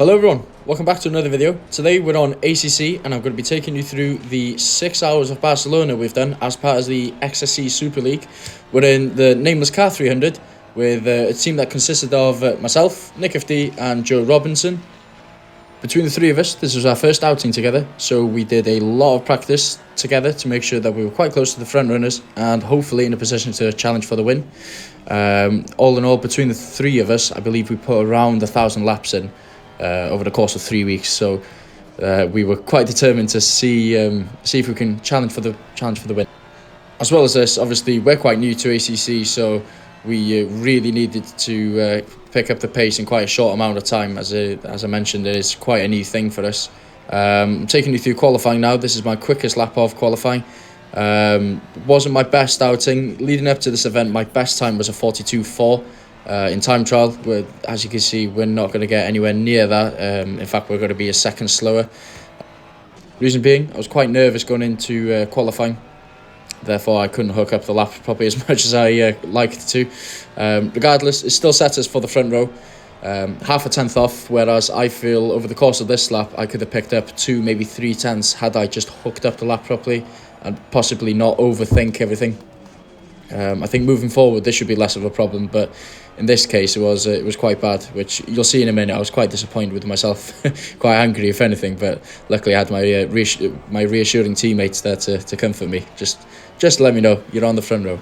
Hello everyone, welcome back to another video. Today we're on ACC and I'm going to be taking you through the 6 hours of Barcelona we've done as part of the XSC Super League. We're in the Nameless Car 300 with a team that consisted of myself, Nick FD and Joe Robinson. Between the three of us, this was our first outing together, so we did a lot of practice together to make sure that we were quite close to the front runners and hopefully in a position to challenge for the win. All in all, between the three of us, I believe we put around 1,000 laps in over the course of 3 weeks. So we were quite determined to see if we can challenge for the win. As well as this, obviously we're quite new to ACC, so we really needed to pick up the pace in quite a short amount of time. As I mentioned, it is quite a new thing for us. I'm taking you through qualifying now. This is my quickest lap of qualifying. Wasn't my best outing. Leading up to this event, my best time was a 42.4 in time trial. As you can see, we're not going to get anywhere near that. In fact, we're going to be a second slower. Reason being, I was quite nervous going into qualifying. Therefore, I couldn't hook up the lap properly as much as I liked to. Regardless, it still set us for the front row. Half a tenth off, whereas I feel over the course of this lap, I could have picked up 2, maybe 3 tenths had I just hooked up the lap properly and possibly not overthink everything. I think moving forward, this should be less of a problem, but in this case, it was quite bad, which you'll see in a minute. I was quite disappointed with myself, quite angry if anything, but luckily I had my reassuring teammates there to comfort me. Just let me know you're on the front row.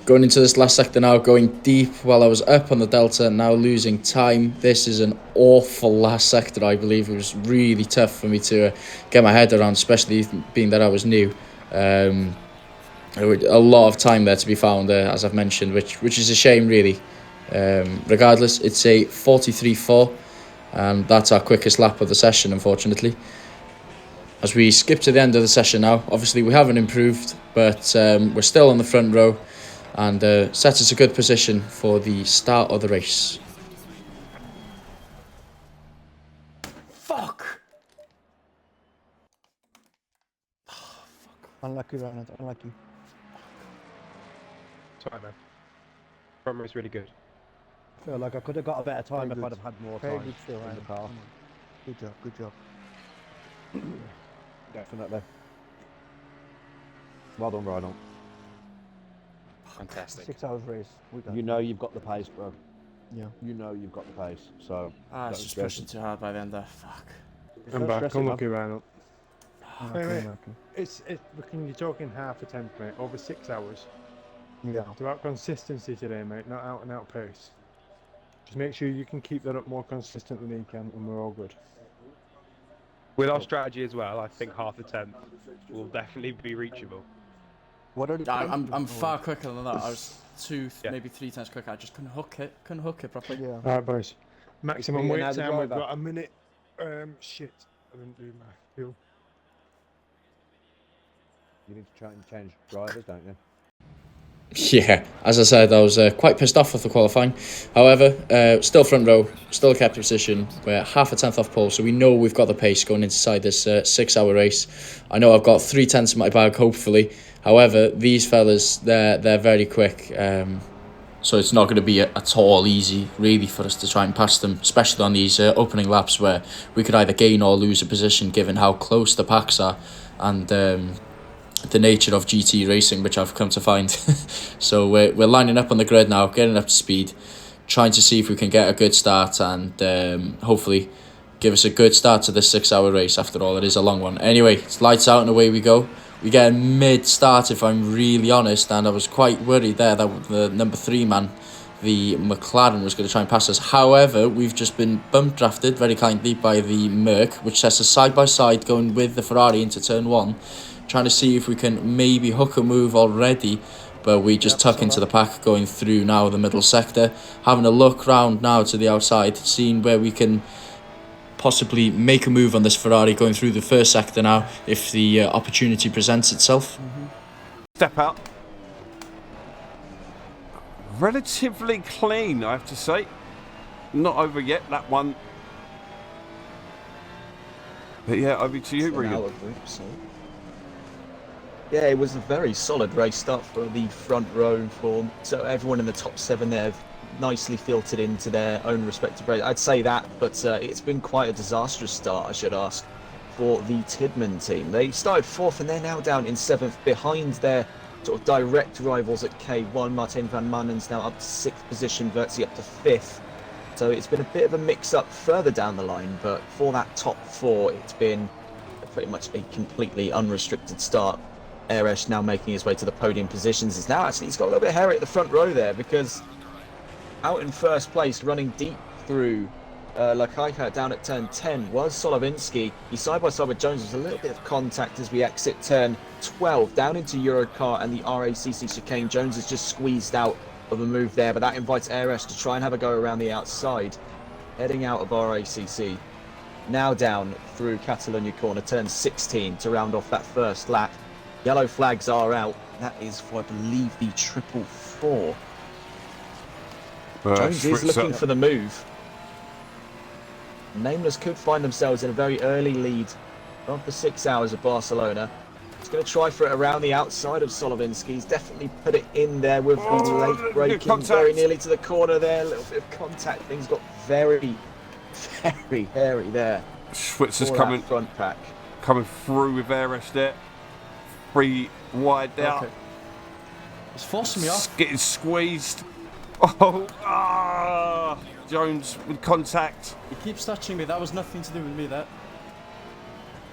Going into this last sector now, going deep while I was up on the delta, now losing time. This is an awful last sector, I believe. It was really tough for me to get my head around, especially being that I was new. A lot of time there to be found, as I've mentioned, which is a shame, really. Regardless, it's a 43.4, and that's our quickest lap of the session, unfortunately. As we skip to the end of the session now, obviously we haven't improved, but we're still on the front row, and sets us a good position for the start of the race. Fuck! Unlucky, Ronald, unlucky. Sorry, man. Front row's really good. I feel like I could have got a better time if I'd have had more time in the car. Good job. Definitely. Well done, Ronald. Fantastic. 6 hours race. You know you've got the pace, bro. Yeah. You know you've got the pace, so... I was just pushing too hard by the end there. Fuck. I'm back. I'm lucky, Randall. Wait. It's looking, you're talking half a tenth, mate, over 6 hours. Yeah. It's about consistency today, mate, not out and out pace. Just make sure you can keep that up more consistently than you can, and we're all good. With our strategy as well, I think half a tenth will definitely be reachable. I'm far quicker than that. I was 2, maybe 3 times quicker. I just couldn't hook it properly. Yeah. Alright, boys. Maximum Yeah, wait now the time, we've driver. got a minute. Shit. I didn't do my fuel. You need to try and change drivers, don't you? Yeah, as I said, I was quite pissed off with the qualifying. However, still front row, still kept position. We're half a tenth off pole, so we know we've got the pace going inside this 6 hour race. I know I've got 3 tenths in my bag, hopefully. However, these fellas, they're very quick. So it's not going to be at all easy, really, for us to try and pass them, especially on these opening laps where we could either gain or lose a position, given how close the packs are. And the nature of GT racing, which I've come to find. So we're lining up on the grid now, getting up to speed, trying to see if we can get a good start and hopefully give us a good start to this 6 hour race. After all, it is a long one. Anyway, it's lights out and away we go. We get a mid-start, if I'm really honest, and I was quite worried there that the number 3 man, the McLaren, was going to try and pass us. However, we've just been bump drafted very kindly by the Merc, which sets us side by side going with the Ferrari into turn 1. Trying to see if we can maybe hook a move already, but we just tuck into the pack going through now the middle sector. Having a look round now to the outside, seeing where we can possibly make a move on this Ferrari going through the first sector now if the opportunity presents itself. Step out. Relatively clean, I have to say. Not over yet, that one. But yeah, over to you, Regan. Yeah, it was a very solid race start for the front row so everyone in the top 7 there nicely filtered into their own respective race. I'd say that, but it's been quite a disastrous start, I should ask, for the Tidman team. They started 4th and they're now down in 7th behind their sort of direct rivals at K1. Martin van Manen's now up to 6th position, Vertzi up to 5th. So it's been a bit of a mix-up further down the line, but for that top 4, it's been pretty much a completely unrestricted start. Eresh now making his way to the podium positions. He's got a little bit hairy at the front row there, because out in first place, running deep through Lakaika down at turn 10 was Solovinski. He's side by side with Jones. There's a little bit of contact as we exit turn 12 down into Eurocar and the RACC chicane. Jones has just squeezed out of a move there, but that invites Eresh to try and have a go around the outside. Heading out of RACC. Now down through Catalonia corner, turn 16 to round off that first lap. Yellow flags are out. That is for, I believe, the 444. Jones is looking for the move. Nameless could find themselves in a very early lead of the 6 hours of Barcelona. He's going to try for it around the outside of Solovinski. He's definitely put it in there with the late braking, very nearly to the corner there. A little bit of contact. Things got very, very hairy there. Schwitzer's coming through with Eresh there. 3 wide out. Okay. It's forcing me off. Getting squeezed. Jones with contact. He keeps touching me. That was nothing to do with me, that.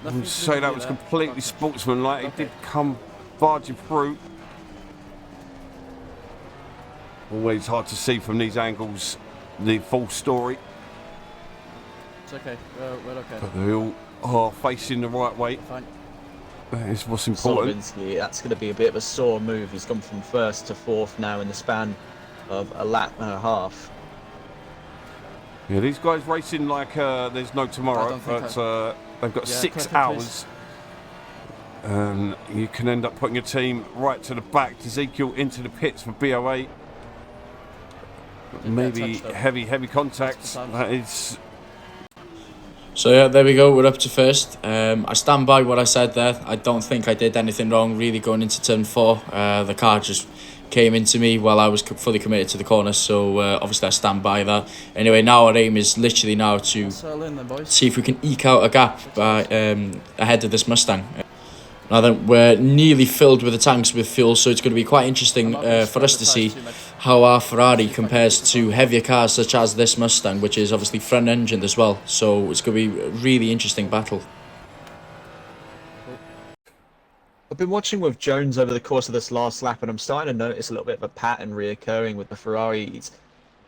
I would say that was completely sportsmanlike. He did come barging through. Always hard to see from these angles the full story. It's okay. We're okay. But they all are facing the right way. Fine. That is what's important. Solovinski, that's going to be a bit of a sore move. He's gone from 1st to 4th now in the span of a lap and a half. Yeah, these guys racing like there's no tomorrow, but they've got 6 hours. And you can end up putting your team right to the back. Ezekiel into the pits for BOA. Maybe heavy contact. That is. So yeah, there we go. We're up to first. I stand by what I said there. I don't think I did anything wrong really going into turn 4. The car just came into me while I was fully committed to the corner, so obviously I stand by that. Anyway, now our aim is literally now to see if we can eke out a gap ahead of this Mustang. Now then, we're nearly filled with the tanks with fuel, so it's going to be quite interesting for us to see how our Ferrari compares to heavier cars such as this Mustang, which is obviously front-engined as well. So it's going to be a really interesting battle. I've been watching with Jones over the course of this last lap, and I'm starting to notice a little bit of a pattern reoccurring with the Ferrari.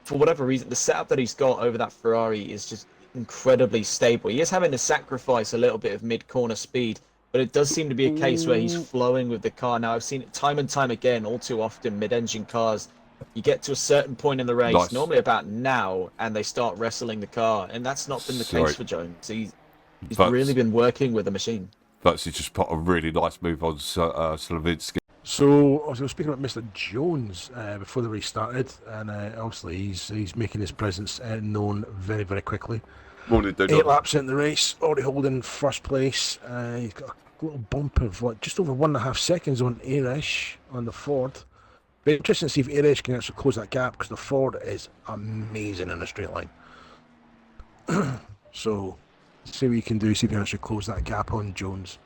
For whatever reason, the setup that he's got over that Ferrari is just incredibly stable. He is having to sacrifice a little bit of mid-corner speed, but it does seem to be a case where he's flowing with the car. Now, I've seen it time and time again, all too often, mid-engine cars. You get to a certain point in the race, normally about now, and they start wrestling the car, and that's not been the case for Jones. He's really been working with the machine. But he just put a really nice move on Solovinski. So I was speaking about Mr. Jones before the race started, and obviously he's making his presence known very, very quickly. 8 laps in the race, already holding first place. He's got a little bump of just over 1.5 seconds on Eresh on the Ford. Very interesting to see if Eresh can actually close that gap, because the Ford is amazing in a straight line. So see what you can do, see if you can actually close that gap on Jones.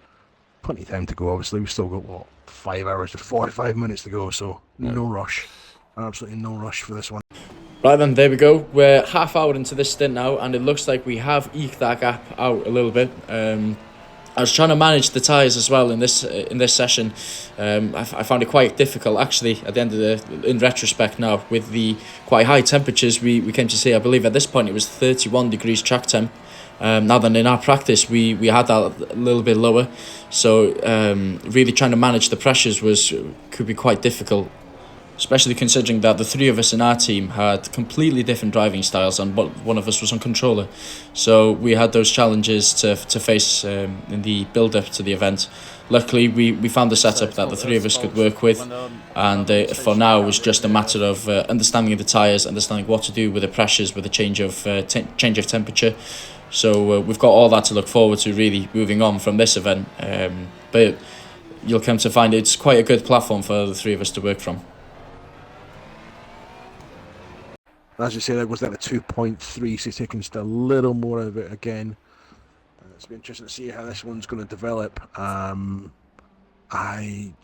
Plenty of time to go, obviously. We've still got 5 hours to 45 minutes to go, so no rush. Absolutely no rush for this one. Right then, there we go. We're half hour into this stint now, and it looks like we have eked that gap out a little bit. I was trying to manage the tyres as well in this session. I found it quite difficult, actually, at the end of in retrospect now, with the quite high temperatures we came to see. I believe at this point it was 31 degrees track temp. Now then, in our practice we had that a little bit lower, so really trying to manage the pressures could be quite difficult, especially considering that the 3 of us in our team had completely different driving styles, and one of us was on controller. So we had those challenges to face in the build-up to the event. Luckily, we found a setup that the 3 of us could work with, and for now it was just a matter of understanding the tyres, understanding what to do with the pressures, with the change of temperature. So we've got all that to look forward to, really, moving on from this event. But you'll come to find it's quite a good platform for the 3 of us to work from. As you say, that goes down to 2.3, so he's taking just a little more of it again. It's been interesting to see how this one's going to develop. Do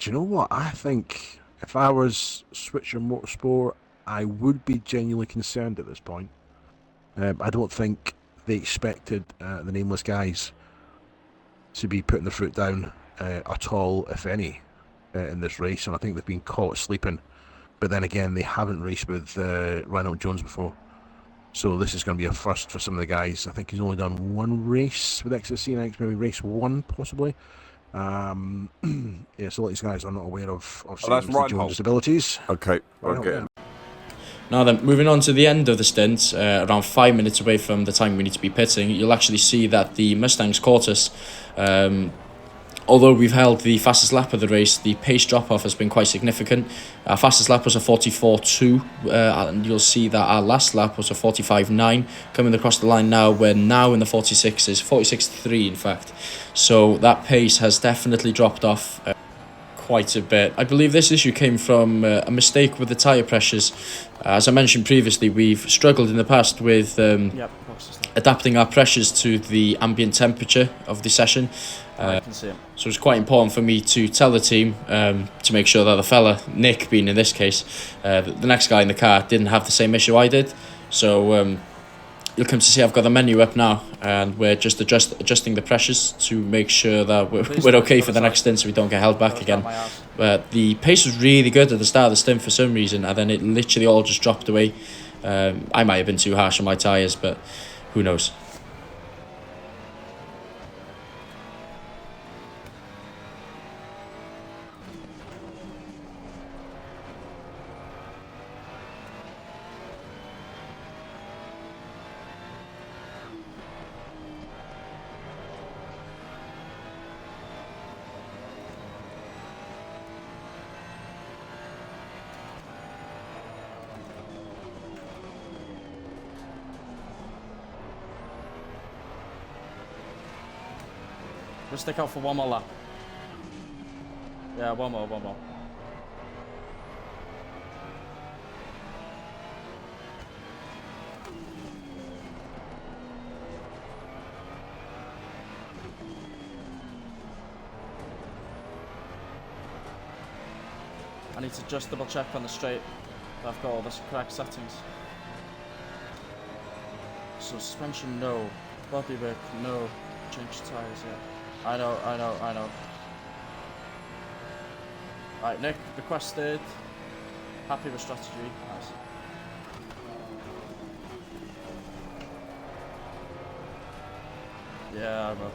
you know what? I think if I was Switcher Motorsport, I would be genuinely concerned at this point. I don't think they expected the nameless guys to be putting their foot down at all, if any, in this race, and I think they've been caught sleeping. But then again, they haven't raced with Reynolds Jones before, so this is going to be a first for some of the guys. I think he's only done one race with XSC next, maybe race one possibly. Yeah, so a lot of these guys are not aware of Jones' abilities. Okay, Reinhold, okay. yeah. Now then, moving on to the end of the stint, around 5 minutes away from the time we need to be pitting, you'll actually see that the Mustangs caught us. Although we've held the fastest lap of the race, the pace drop-off has been quite significant. Our fastest lap was a 44.2, and you'll see that our last lap was a 45.9. Coming across the line now, we're now in the 46s, 46.3 in fact. So that pace has definitely dropped off quite a bit. I believe this issue came from a mistake with the tyre pressures. As I mentioned previously, we've struggled in the past with adapting our pressures to the ambient temperature of the session. I can see him. So it's quite important for me to tell the team to make sure that the fella, Nick being in this case, the next guy in the car didn't have the same issue I did. So you'll come to see I've got the menu up now, and we're just adjusting the pressures to make sure that we're okay for the next stint, so we don't get held back again. But the pace was really good at the start of the stint for some reason, and then it literally all just dropped away. I might have been too harsh on my tyres, but who knows. We'll stick out for one more lap. Yeah, one more. I need to just double check on the straight that I've got all the correct settings. So suspension, no. Bodywork, no. Change tyres, yeah. I know. Right, Nick requested. Happy with strategy. Nice. Yeah, I will.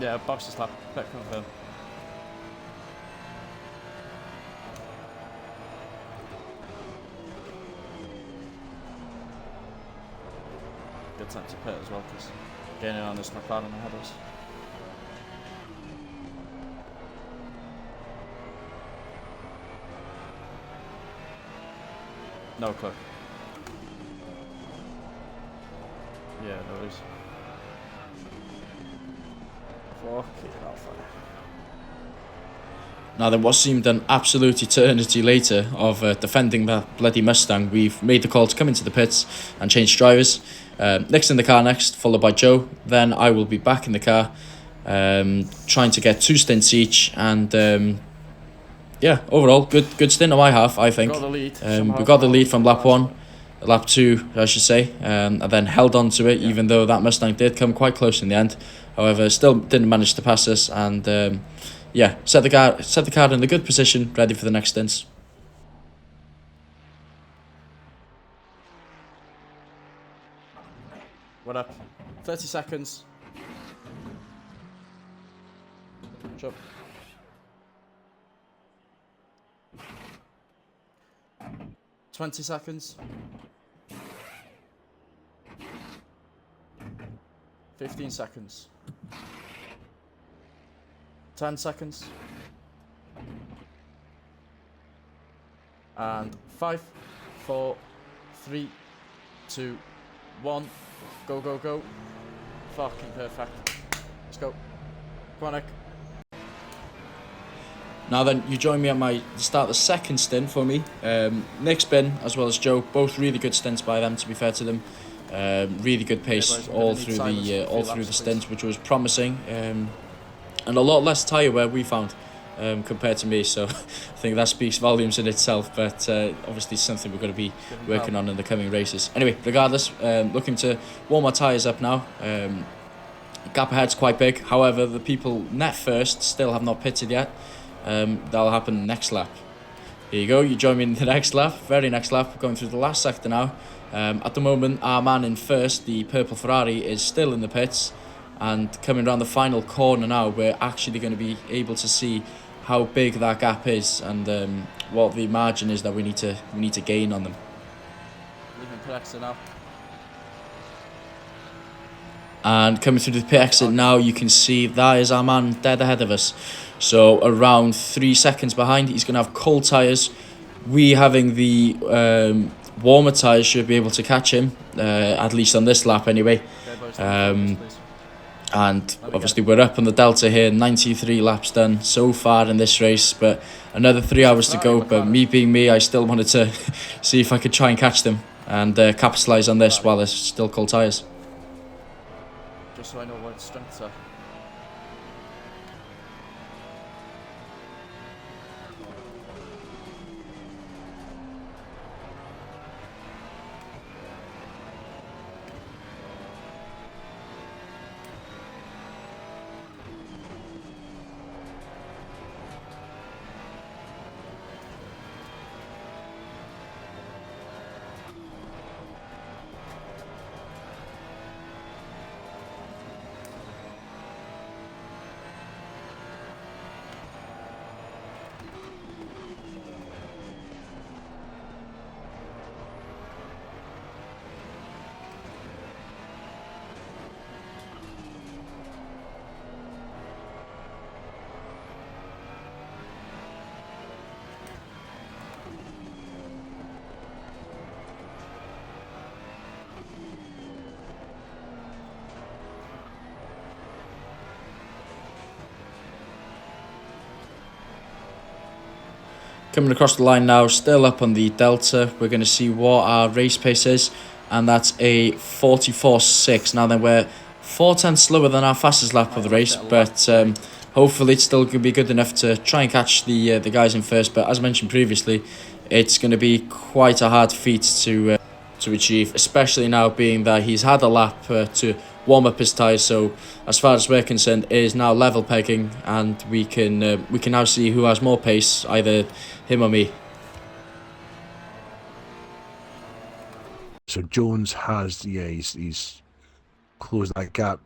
Yeah, box is slap. Pit confirm. Good time to pit as well, because gaining on this McLaren ahead of us. No clue. Yeah, no worries. Now then, what seemed an absolute eternity later of defending that bloody Mustang, we've made the call to come into the pits and change drivers. Nick's in the car next, followed by Joe. Then I will be back in the car, trying to get 2 stints each. And yeah, overall, good stint on my half, I think. We got the lead from lap 1. Lap 2, I should say, and then held on to it, even though that Mustang did come quite close in the end. However, still didn't manage to pass us, and yeah, set the car in a good position, ready for the next stints. We're up. 30 seconds. Jump. 20 seconds. 15 seconds. 10 seconds. And 5, 4, 3, 2, 1. Go, go, go. Fucking perfect. Let's go. Come on, Nick. Now then, you join me at the start of the second stint for me. Nick's been, as well as Joe, both really good stints by them, to be fair to them. Really good pace all through the stint, which was promising. And a lot less tyre wear we found compared to me, so I think that speaks volumes in itself, but obviously something we're going to be working on in the coming races. Anyway, regardless, looking to warm our tyres up now. Gap ahead's quite big, however the people net first still have not pitted yet. That'll happen next lap. Here you go, you join me in the next lap, very next lap, going through the last sector now. At the moment, our man in first, the purple Ferrari, is still in the pits, and coming around the final corner now, we're actually going to be able to see how big that gap is and what the margin is that we need to gain on them. Leaving pit exit now. And coming through the pit exit now, you can see that is our man dead ahead of us. So around 3 seconds behind, he's going to have cold tyres. We having the warmer tyres should be able to catch him, at least on this lap anyway. And obviously we're up on the Delta here, 93 laps done so far in this race, but another 3 hours to go. But me being me, I still wanted to see if I could try and catch them and capitalise on this while there's still cold tyres. Just so I know what strengths are. Coming across the line now, still up on the Delta. We're going to see what our race pace is, and that's a 44.6. Now then, we're 4/10 slower than our fastest lap of the race, but hopefully it's still going to be good enough to try and catch the guys in first. But as mentioned previously, it's going to be quite a hard feat to achieve, especially now being that he's had a lap to warm up his tyres. So as far as we're concerned, it is now level pegging, and we can now see who has more pace, either him or me. So Jones has, yeah, he's closed that gap.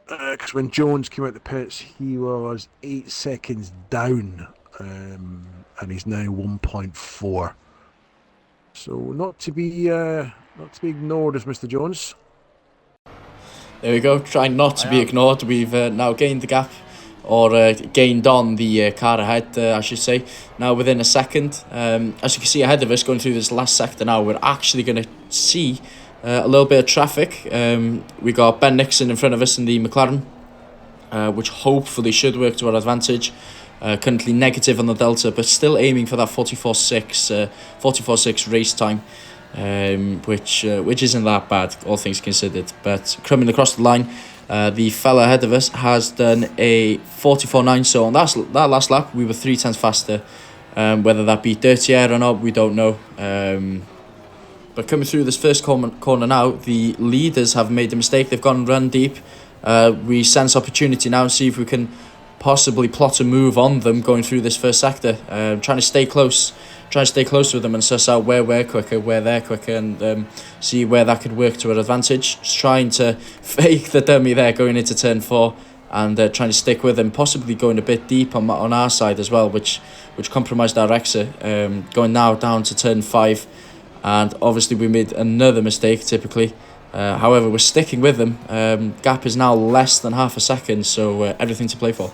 Because when Jones came out the pits, he was 8 seconds down, and he's now 1.4. So not to be ignored as Mr. Jones. There we go, trying not to be ignored. We've now gained the gap, or gained on the car ahead, I should say, now within a second. As you can see ahead of us, going through this last sector now, we're actually going to see a little bit of traffic. We got Ben Nixon in front of us in the McLaren, which hopefully should work to our advantage. Currently negative on the Delta, but still aiming for that 44.6 race time, which isn't that bad, all things considered. But coming across the line, the fella ahead of us has done a 44.9, so on that last lap we were 3/10 faster. Whether that be dirty air or not, we don't know. But coming through this first corner now, the leaders have made a mistake. They've gone run deep. We sense opportunity now and see if we can possibly plot a move on them going through this first sector. Trying to stay close, try to stay close with them and suss out where we're quicker, where they're quicker, and see where that could work to our advantage. Just trying to fake the dummy there going into turn 4 and trying to stick with him, possibly going a bit deep on our side as well, which compromised our exit. Going now down to turn 5, and obviously we made another mistake typically. However, we're sticking with them. Gap is now less than half a second, so everything to play for.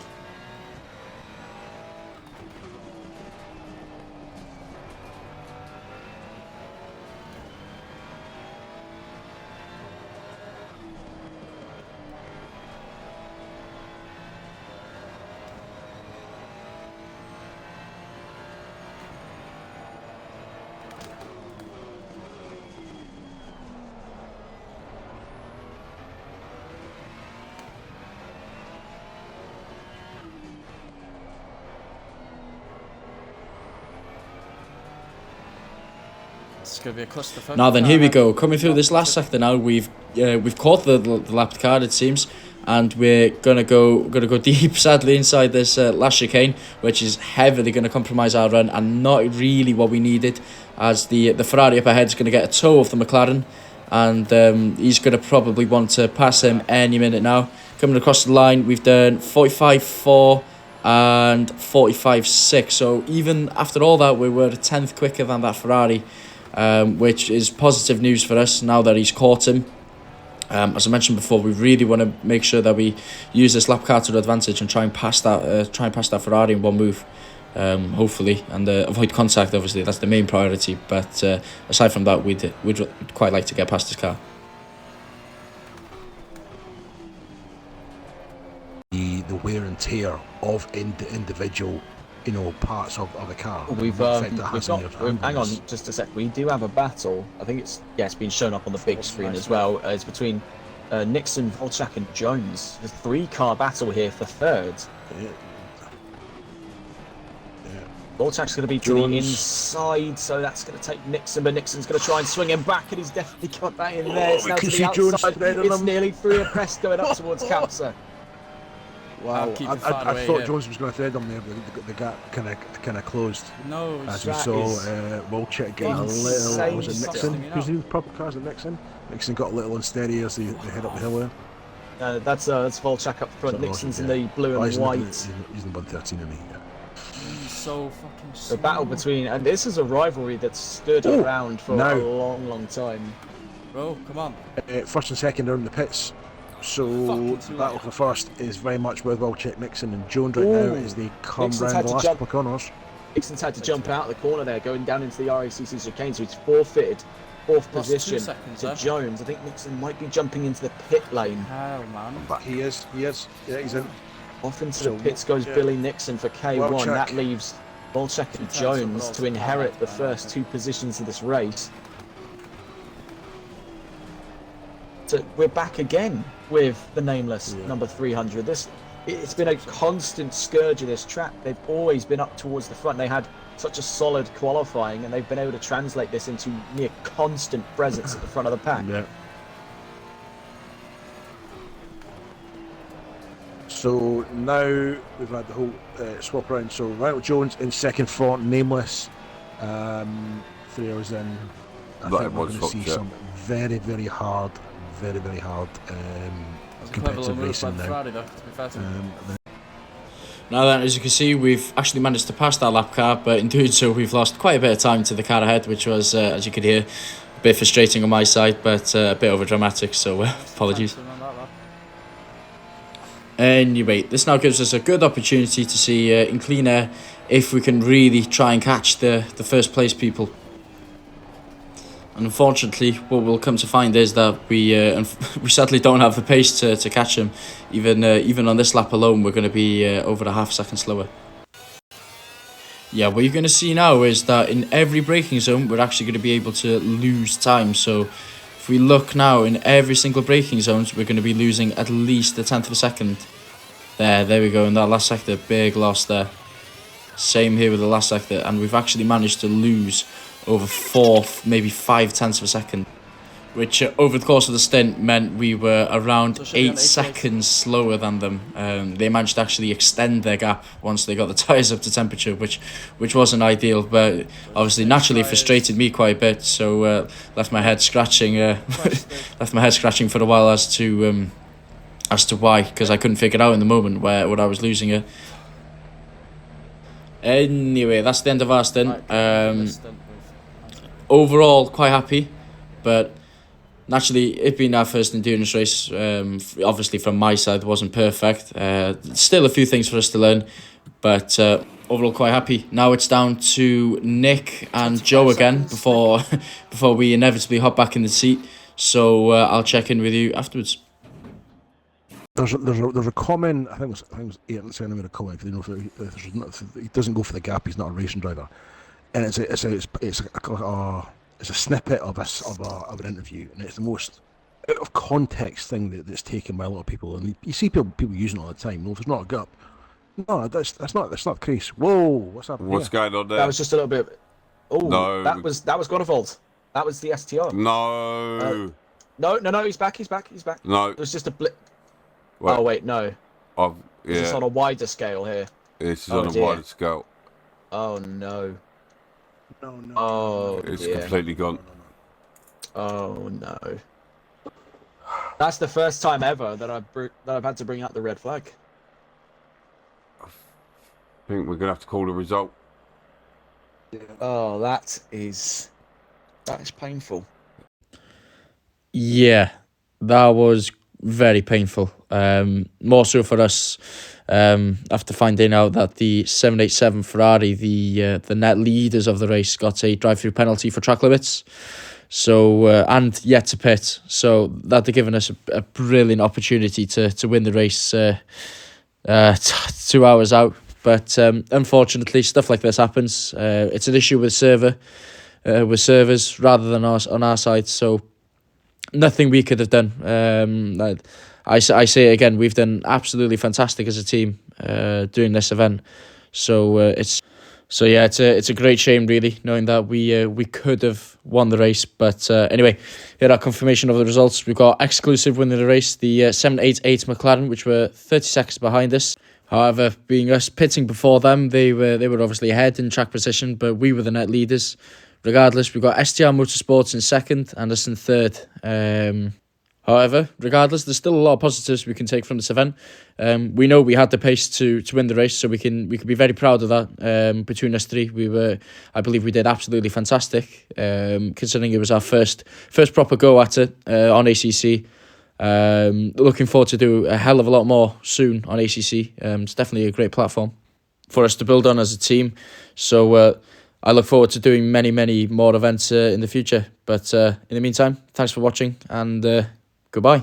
It's going to be a clusterfuck. Now then, here we go. Coming through this last sector now, we've caught the lapped card, it seems, and we're gonna go deep, sadly, inside this last chicane, which is heavily going to compromise our run and not really what we needed, as the Ferrari up ahead is going to get a tow of the McLaren, and he's going to probably want to pass him any minute now. Coming across the line, we've done 45.4 and 45.6, so even after all that, we were a tenth quicker than that Ferrari. Which is positive news for us now that he's caught him. As I mentioned before, we really want to make sure that we use this lap car to the advantage and try and pass that Ferrari in one move, hopefully, and avoid contact. Obviously, that's the main priority. But aside from that, we'd quite like to get past this car. The wear and tear of individual, parts of the car. Hang on just a sec. We do have a battle. I think it's been shown up on the big screen as well. It's between Nixon, Volchak and Jones. The 3-car battle here for third. Volchak's going to be to the inside, so that's going to take Nixon, but Nixon's going to try and swing him back, and he's definitely got that in there. It's now to the outside. It's nearly through a press going up towards Kapsa. Wow, I thought Jones was going to thread him there, but the gap kind of closed. No, as we saw, Wilczek getting a little. Was it Nixon? Who's the proper car? Is it Nixon? Nixon got a little unsteady as they head up the hill there. That's Volchak up front. Nixon's in the blue and white. He's in 113 in He's so fucking small. The battle between, and this is a rivalry that's stood around for a long time. Bro, come on. First and second are in the pits. So the battle for first is very much with Wilczek, Nixon and Jones right now as they come round the last couple of corners. Nixon's had to jump out of the corner there, going down into the RACC chicane, so he's forfeited fourth position to Jones. I think Nixon might be jumping into the pit lane. Hell, man. But he is. Yeah, he's in. Off into the pits goes Billy Nixon for K1. Wilczek. That leaves Volchak and Jones to inherit the first 2 positions of this race. So we're back again with the nameless number 300. It's been a constant scourge of this track. They've always been up towards the front. They had such a solid qualifying, and they've been able to translate this into near constant presence at the front of the pack. Yeah. So now we've had the whole swap around. So Ronald Jones in second for Nameless. 3 hours in. I think we're going to see some very, very hard competitive racing now. Now then, as you can see, we've actually managed to pass that lap car, but in doing so we've lost quite a bit of time to the car ahead, which was, as you could hear, a bit frustrating on my side, but a bit over dramatic, so apologies. Anyway, this now gives us a good opportunity to see in clean air if we can really try and catch the first place people. And unfortunately, what we'll come to find is that we sadly don't have the pace to catch him. Even on this lap alone, we're going to be over a half second slower. Yeah, what you're going to see now is that in every braking zone, we're actually going to be able to lose time. So if we look now, in every single braking zones, we're going to be losing at least a tenth of a second. There we go, in that last sector, big loss there. Same here with the last sector, and we've actually managed to lose over 4, maybe 5 tenths of a second. which over the course of the stint meant we were around So it should be on 8 8 seconds slower than them. They managed to actually extend their gap once they got the tyres up to temperature, which wasn't ideal, but obviously naturally frustrated me quite a bit. So left my head scratching. Left my head scratching for a while as to why, because I couldn't figure out in the moment what I was losing it. Anyway, that's the end of our stint. Overall, quite happy, but naturally, it being our first endurance race, obviously from my side, wasn't perfect. Still a few things for us to learn, but overall quite happy. Now it's down to Nick and Joe again before we inevitably hop back in the seat. So I'll check in with you afterwards. There's a comment. I think it was Ayrton saying a comment. If he doesn't go for the gap, he's not a racing driver. And it's a snippet of an interview, and it's the most out of context thing that's taken by a lot of people. And you see people using it all the time. No, if it's not a gap, no, that's not the case. Whoa, what's happening? What's going on there? That was just a little bit. Oh, no, that was Gonnevold. That was the STR. No. No, he's back. No. It was just a blip. Wait. Oh wait, no. Yeah. This is on a wider scale here. This is on a wider scale. Oh no. No. Oh, it's dear. completely gone. Oh no. That's the first time ever that I've had to bring out the red flag. I think we're gonna have to call the result. Oh, that is painful. Yeah, that was very painful. More so for us, after finding out that the 787 Ferrari, the net leaders of the race, got a drive-through penalty for track limits. So and yet to pit. So that had given us a brilliant opportunity to win the race 2 hours out. But unfortunately, stuff like this happens. It's an issue with servers rather than us on our side. So nothing we could have done. I say it again, we've done absolutely fantastic as a team doing this event. So it's a great shame really, knowing that we could have won the race. But anyway, here are confirmation of the results. We've got exclusive winning the race, the 788 McLaren, which were 30 seconds behind us. However, being us pitting before them, they were obviously ahead in track position, but we were the net leaders. Regardless, we've got STR Motorsports in second and us in third. However, regardless, there's still a lot of positives we can take from this event. We know we had the pace to win the race, so we can be very proud of that. Between us three, I believe we did absolutely fantastic, considering it was our first proper go at it on ACC. Looking forward to do a hell of a lot more soon on ACC. It's definitely a great platform for us to build on as a team. So I look forward to doing many, many more events in the future. But in the meantime, thanks for watching and goodbye.